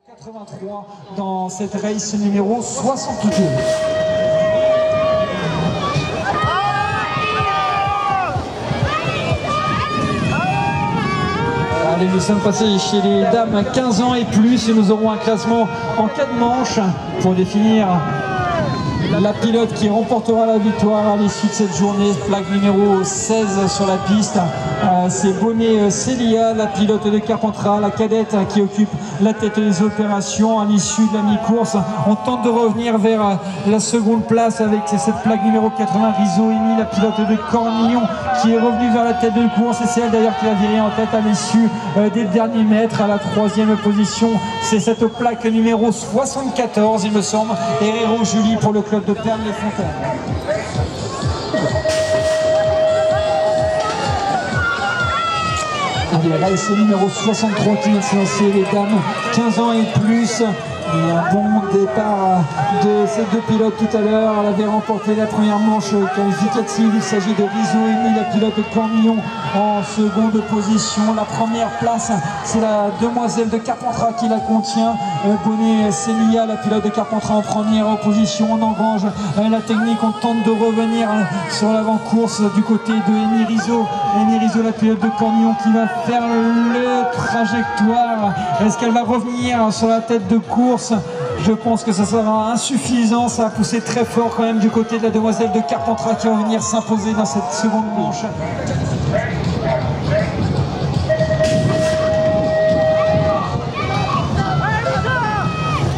83 dans cette race numéro 62. Allez, nous sommes passés chez les dames 15 ans et plus et nous aurons un classement en 4 manches pour définir la pilote qui remportera la victoire à l'issue de cette journée. Flag numéro 16 sur la piste. C'est Bonnet Célia, la pilote de Carpentras, la cadette qui occupe la tête des opérations à l'issue de la mi-course. On tente de revenir vers la seconde place avec cette plaque numéro 80, Rizzo Amy, la pilote de Cornillon qui est revenue vers la tête de course et c'est elle d'ailleurs qui va virer en tête à l'issue des derniers mètres. À la 3e position, c'est cette plaque numéro 74 il me semble, Herrero Julie pour le club de Pernes-les-Fontaines. Allez, là c'est le numéro 63 qui vient de se lancer, les dames 15 ans et plus. Et un bon départ de ces deux pilotes tout à l'heure. Elle avait remporté la première manche qualificative. Il s'agit de Rizzo Amy, la pilote de Cornillon, en seconde position. La première place, c'est la demoiselle de Carpentras qui la contient. Bonnet Célia, la pilote de Carpentras, en première position. On engrange la technique. On tente de revenir sur l'avant-course du côté de Amy Rizzo. Amy Rizzo, la pilote de Cornillon, qui va faire le trajectoire. Est-ce qu'elle va revenir sur la tête de course? Je pense que ça sera insuffisant. Ça a poussé très fort quand même du côté de la demoiselle de Carpentras qui va venir s'imposer dans cette seconde manche.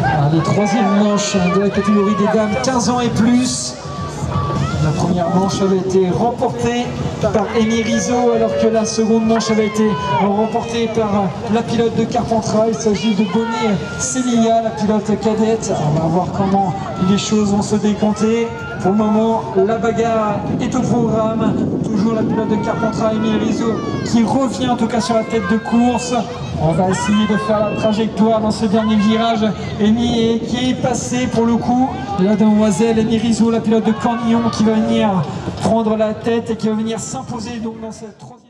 Allez, 3e manche de la catégorie des dames 15 ans et plus. La première manche avait été remportée par Amy Rizzo alors que la seconde manche avait été remportée par la pilote de Carpentras. Il s'agit de Bonnet Célia, la pilote cadette. On va voir comment les choses vont se décanter. Pour le moment, la bagarre est au programme. Toujours la pilote de Carpentras, Amy Rizzo, qui revient en tout cas sur la tête de course. On va essayer de faire la trajectoire dans ce dernier virage. Amy qui est passée pour le coup. La demoiselle Amy Rizzo, la pilote de Cornillon, qui va venir prendre la tête et qui va venir s'imposer donc dans cette 3e.